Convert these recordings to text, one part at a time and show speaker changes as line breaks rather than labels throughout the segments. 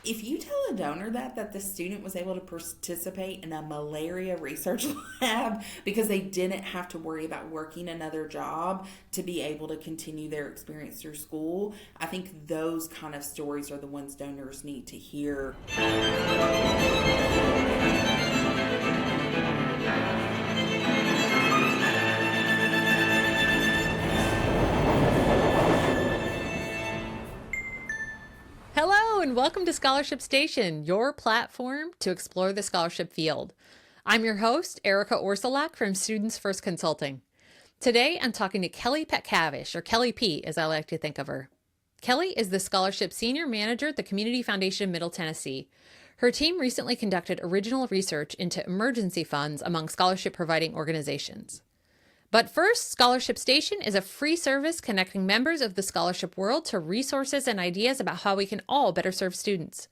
If you tell a donor that the student was able to participate in a malaria research lab because they didn't have to worry about working another job to be able to continue their experience through school, I think those kind of stories are the ones donors need to hear.
Hello and welcome to Scholarship Station, your platform to explore the scholarship field. I'm your host, Erika Orsulak from Students First Consulting. Today I'm talking to Kelly Pietkiewicz, or Kelly P as I like to think of her. Kelly is the Scholarship Senior Manager at the Community Foundation Middle Tennessee. Her team recently conducted original research into emergency funds among scholarship providing organizations. But first, Scholarship Station is a free service connecting members of the scholarship world to resources and ideas about how we can all better serve students.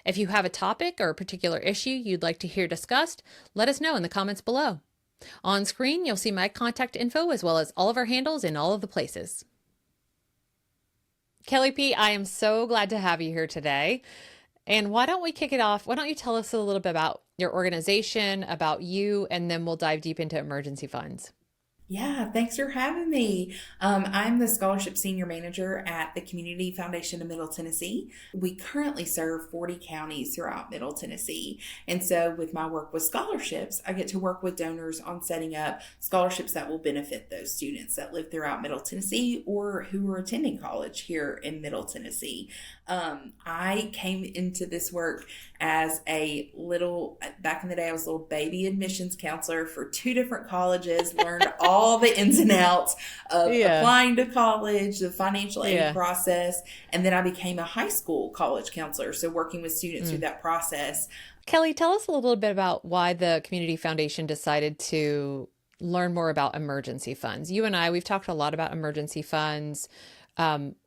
If you have a topic or a particular issue you'd like to hear discussed, let us know in the comments below. On screen, you'll see my contact info as well as all of our handles in all of the places. Kelly P., I am so glad to have you here today. And why don't we kick it off? Why don't you tell us a little bit about your organization, about you, and then we'll dive deep into emergency funds.
Yeah, thanks for having me. I'm the Scholarship Senior Manager at the Community Foundation of Middle Tennessee. We currently serve 40 counties throughout Middle Tennessee. And so with my work with scholarships, I get to work with donors on setting up scholarships that will benefit those students that live throughout Middle Tennessee or who are attending college here in Middle Tennessee. I came into this work as back in the day, I was a little baby admissions counselor for 2 different colleges, learned all the ins and outs of applying to college, the financial aid process, and then I became a high school college counselor, so working with students through that process.
Kelly, tell us a little bit about why the Community Foundation decided to learn more about emergency funds. You and I, we've talked a lot about emergency funds.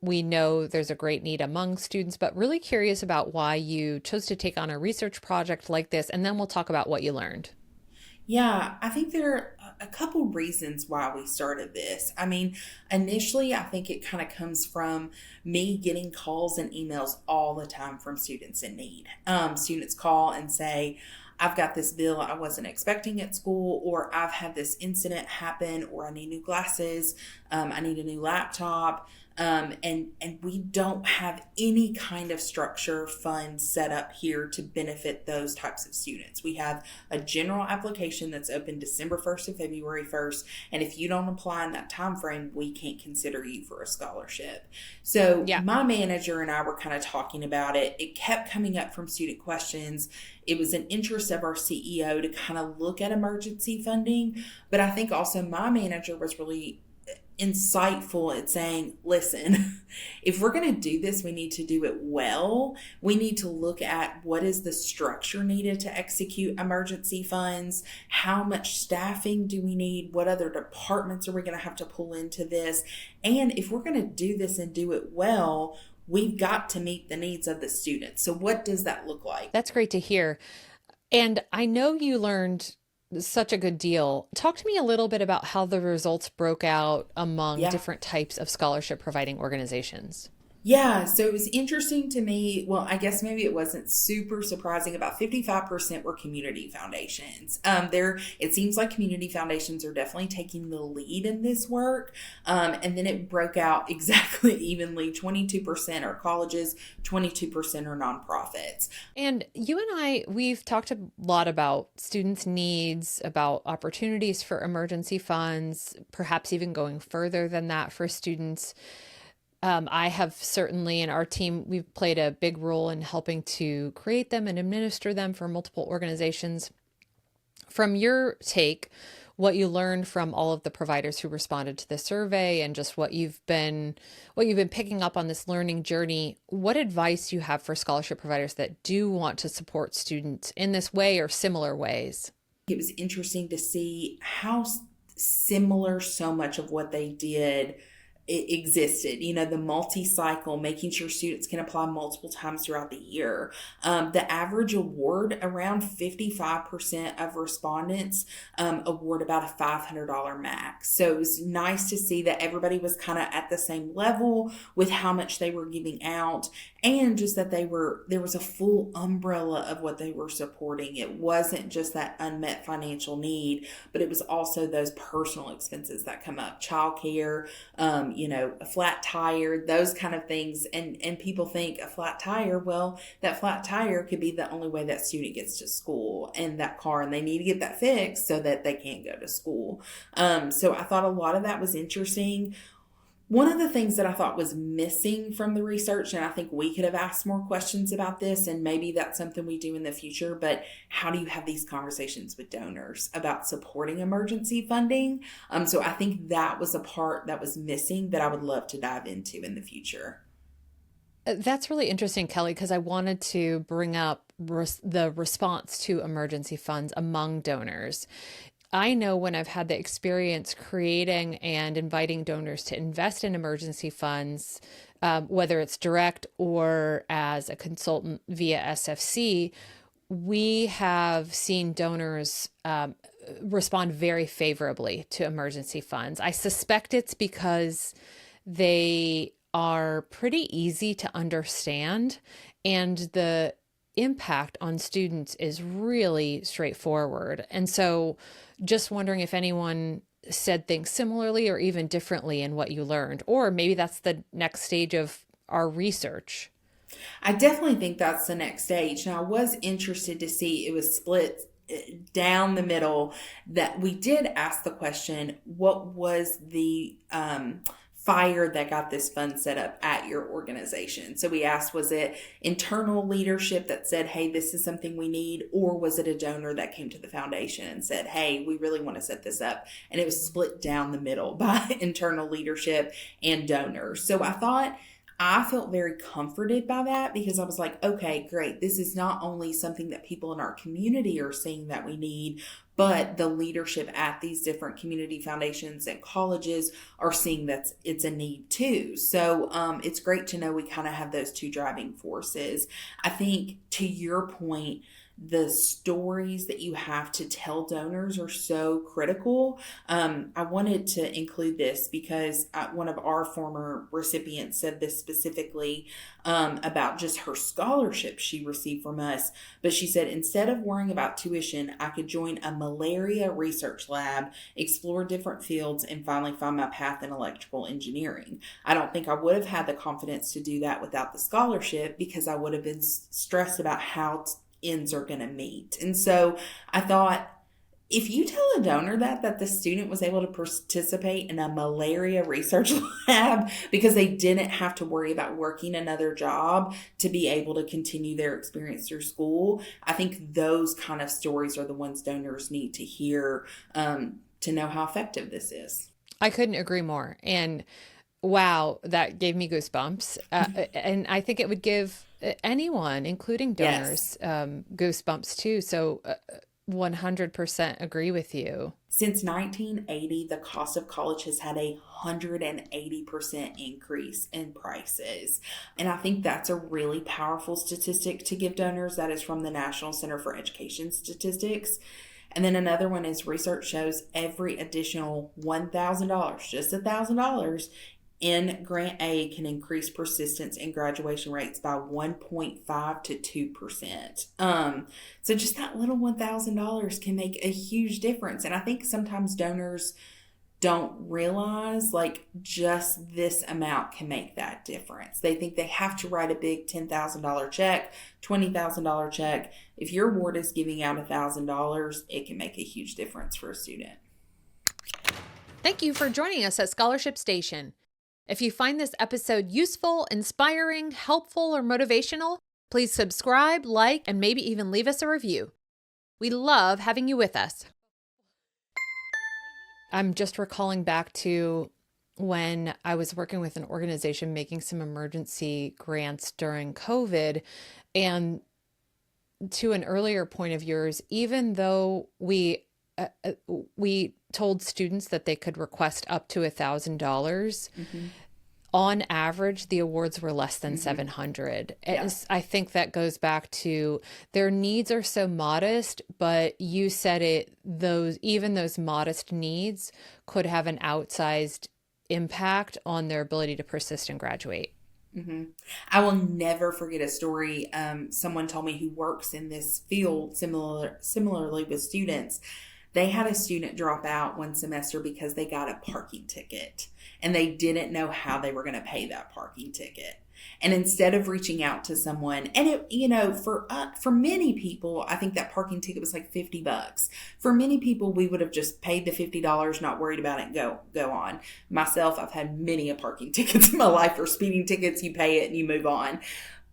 We know there's a great need among students, but really curious about why you chose to take on a research project like this, and then we'll talk about what you learned.
Yeah, I think there are a couple reasons why we started this. I mean, initially, I think it kind of comes from me getting calls and emails all the time from students in need. Students call and say, I've got this bill I wasn't expecting at school, or I've had this incident happen, or I need new glasses, I need a new laptop. And we don't have any kind of structure fund set up here to benefit those types of students. We have a general application that's open December 1st to February 1st. And if you don't apply in that time frame, we can't consider you for a scholarship. So my manager and I were kind of talking about it. It kept coming up from student questions. It was an interest of our CEO to kind of look at emergency funding. But I think also my manager was really insightful at saying, listen, if we're going to do this, we need to do it well. We need to look at what is the structure needed to execute emergency funds. How much staffing do we need? What other departments are we going to have to pull into this? And if we're going to do this and do it well, we've got to meet the needs of the students. So what does that look like?
That's great to hear. And I know you learned such a good deal. Talk to me a little bit about how the results broke out among different types of scholarship providing organizations.
Yeah, so it was interesting to me. Well, I guess maybe it wasn't super surprising. About 55% were community foundations. It seems like community foundations are definitely taking the lead in this work. And then it broke out exactly evenly. 22% are colleges, 22% are nonprofits.
And you and I, we've talked a lot about students' needs, about opportunities for emergency funds, perhaps even going further than that for students. I have certainly, in our team, we've played a big role in helping to create them and administer them for multiple organizations. From your take, what you learned from all of the providers who responded to the survey and just what you've been picking up on this learning journey, what advice do you have for scholarship providers that do want to support students in this way or similar ways?
It was interesting to see how similar so much of what they did it existed, the multi-cycle, making sure students can apply multiple times throughout the year. The average award, around 55% of respondents award about a $500 max. So it was nice to see that everybody was kind of at the same level with how much they were giving out. and just that there was a full umbrella of what they were supporting. It wasn't just that unmet financial need, but it was also those personal expenses that come up, childcare, a flat tire, those kind of things. And people think a flat tire, well, that flat tire could be the only way that student gets to school and that car, and they need to get that fixed so that they can't go to school. So I thought a lot of that was interesting. One of the things that I thought was missing from the research, and I think we could have asked more questions about this, and maybe that's something we do in the future, but how do you have these conversations with donors about supporting emergency funding? So I think that was a part that was missing that I would love to dive into in the future.
That's really interesting, Kelly, because I wanted to bring up the response to emergency funds among donors. I know when I've had the experience creating and inviting donors to invest in emergency funds, whether it's direct or as a consultant via SFC, we have seen donors respond very favorably to emergency funds. I suspect it's because they are pretty easy to understand, and the impact on students is really straightforward. And so just wondering if anyone said things similarly or even differently in what you learned, or maybe that's the next stage of our research.
I definitely think that's the next stage. Now, I was interested to see it was split down the middle, that we did ask the question, what was the fire that got this fund set up at your organization? So we asked, was it internal leadership that said, hey, this is something we need, or was it a donor that came to the foundation and said, hey, we really want to set this up? And it was split down the middle by internal leadership and donors. So I felt very comforted by that, because I was like, okay, great. This is not only something that people in our community are seeing that we need, but the leadership at these different community foundations and colleges are seeing that it's a need too. So it's great to know we kind of have those two driving forces. I think, to your point, the stories that you have to tell donors are so critical. I wanted to include this because one of our former recipients said this specifically about just her scholarship she received from us. But she said, instead of worrying about tuition, I could join a malaria research lab, explore different fields, and finally find my path in electrical engineering. I don't think I would have had the confidence to do that without the scholarship, because I would have been stressed about how ends are going to meet. And so I thought, if you tell a donor that the student was able to participate in a malaria research lab because they didn't have to worry about working another job to be able to continue their experience through school, I think those kind of stories are the ones donors need to hear to know how effective this is.
I couldn't agree more. And wow, that gave me goosebumps. And I think it would give anyone, including donors,
Yes.
Goosebumps too. So 100% agree with you.
Since 1980, the cost of college has had a 180% increase in prices. And I think that's a really powerful statistic to give donors. That is from the National Center for Education Statistics. And then another one is, research shows every additional $1,000, just $1,000, in grant aid can increase persistence and graduation rates by 1.5 to 2%. So just that little $1,000 can make a huge difference. And I think sometimes donors don't realize, like, just this amount can make that difference. They think they have to write a big $10,000 check, $20,000 check. If your ward is giving out $1,000, it can make a huge difference for a student.
Thank you for joining us at Scholarship Station. If you find this episode useful, inspiring, helpful, or motivational, please subscribe, like, and maybe even leave us a review. We love having you with us. I'm just recalling back to when I was working with an organization making some emergency grants during COVID. And to an earlier point of yours, even though we told students that they could request up to $1,000. On average, the awards were less than 700.
Yeah.
I think that goes back to their needs are so modest, but you said it, even those modest needs could have an outsized impact on their ability to persist and graduate.
Hmm. I will never forget a story. Someone told me who works in this field similarly with students. They had a student drop out one semester because they got a parking ticket and they didn't know how they were going to pay that parking ticket. And instead of reaching out to someone, and it, for many people, I think that parking ticket was like $50. For many people, we would have just paid the $50, not worried about it, and go on. Myself, I've had many a parking tickets in my life, or speeding tickets. You pay it and you move on.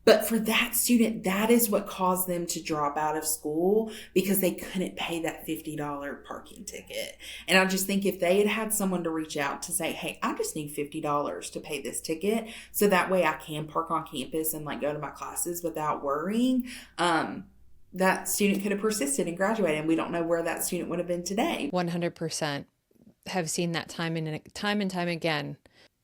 But for that student, that is what caused them to drop out of school, because they couldn't pay that $50 parking ticket. And I just think if they had had someone to reach out to say, hey, I just need $50 to pay this ticket, so that way I can park on campus and like go to my classes without worrying, that student could have persisted and graduated. And we don't know where that student would have been today.
100% have seen that time and time again.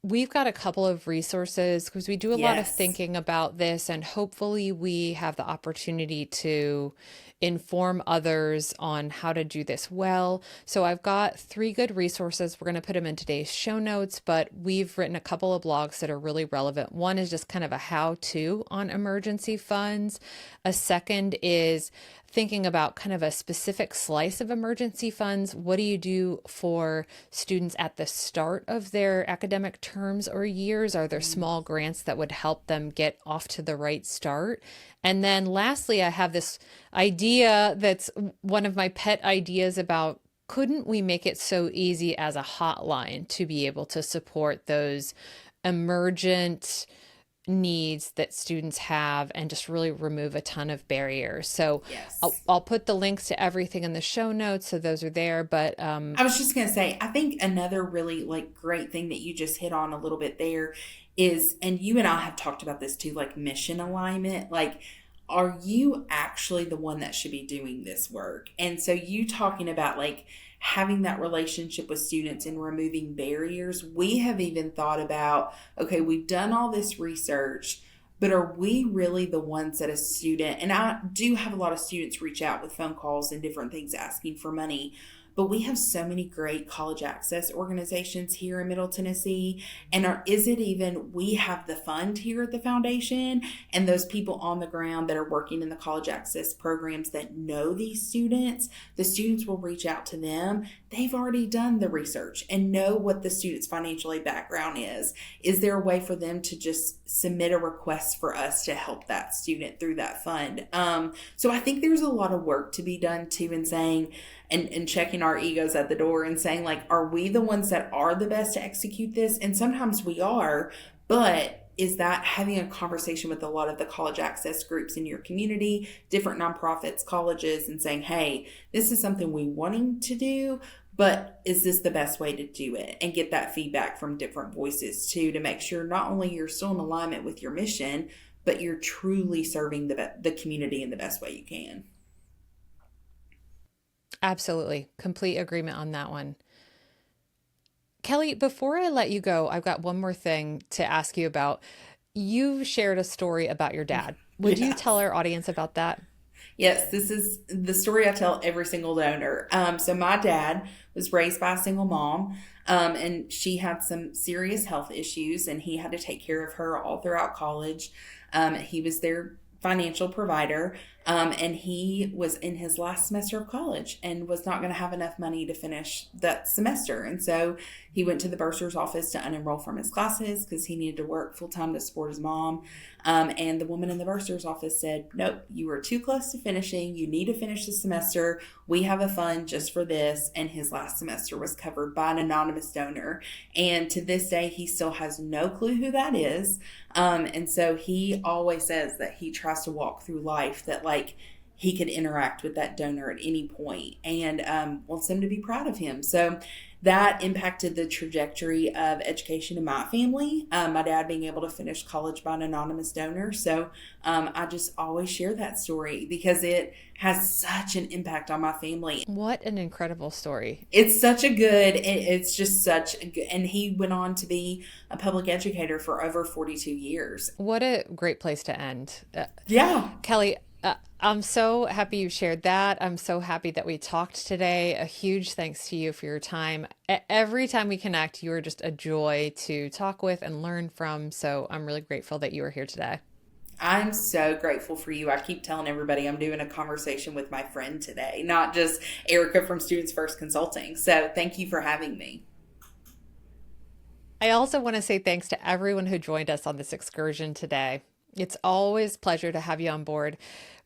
We've got a couple of resources because we do a lot of
Yes.
thinking about this, and hopefully we have the opportunity to inform others on how to do this well. So I've got 3 good resources. We're going to put them in today's show notes, but we've written a couple of blogs that are really relevant. One is just kind of a how-to on emergency funds. A second is thinking about kind of a specific slice of emergency funds. What do you do for students at the start of their academic terms or years? Are there small grants that would help them get off to the right start? And then lastly, I have this idea that's one of my pet ideas about, couldn't we make it so easy as a hotline to be able to support those emergent needs that students have and just really remove a ton of barriers? So
Yes.
I'll put the links to everything in the show notes, so those are there. But
I was just going to say, I think another really like great thing that you just hit on a little bit there is, and you and I have talked about this too, like mission alignment. Like, are you actually the one that should be doing this work? And so you talking about like having that relationship with students and removing barriers, we have even thought about, okay, we've done all this research, but are we really the ones that a student, and I do have a lot of students reach out with phone calls and different things asking for money, but we have so many great college access organizations here in Middle Tennessee. And is it even, we have the fund here at the foundation and those people on the ground that are working in the college access programs that know these students, the students will reach out to them. They've already done the research and know what the student's financial aid background is. Is there a way for them to just submit a request for us to help that student through that fund? So I think there's a lot of work to be done too, in saying, and checking our egos at the door and saying, like, are we the ones that are the best to execute this? And sometimes we are, but is that having a conversation with a lot of the college access groups in your community, different nonprofits, colleges, and saying, hey, this is something we wanting to do, but is this the best way to do it? And get that feedback from different voices too, to make sure not only you're still in alignment with your mission, but you're truly serving the community in the best way you can.
absolutely, complete agreement on that one. Kelly, before I let you go, I've got one more thing to ask you about. You shared a story about your dad. Would you
Yes.
tell our audience about that?
Yes, this is the story I tell every single donor. So my dad was raised by a single mom, and she had some serious health issues, and he had to take care of her all throughout college. He was their financial provider, and he was in his last semester of college and was not going to have enough money to finish that semester. And so he went to the bursar's office to unenroll from his classes because he needed to work full time to support his mom. And the woman in the bursar's office said, nope, you are too close to finishing. You need to finish the semester. We have a fund just for this. And his last semester was covered by an anonymous donor. And to this day, he still has no clue who that is. And so he always says that he tries to walk through life that like he could interact with that donor at any point, and wants them to be proud of him. So that impacted the trajectory of education in my family. My dad being able to finish college by an anonymous donor. So I just always share that story because it has such an impact on my family.
What an incredible story.
It's such a good, it's just such a good, and he went on to be a public educator for over 42 years.
What a great place to end.
Yeah.
Kelly, I'm so happy you shared that. I'm so happy that we talked today. A huge thanks to you for your time. Every time we connect, you are just a joy to talk with and learn from. So I'm really grateful that you are here today.
I'm so grateful for you. I keep telling everybody I'm doing a conversation with my friend today, not just Erika from Students First Consulting. So thank you for having me.
I also want to say thanks to everyone who joined us on this excursion today. It's always a pleasure to have you on board.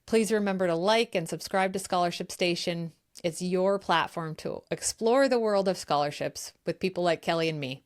Please remember to like and subscribe to Scholarship Station. It's your platform to explore the world of scholarships with people like Kelly and me.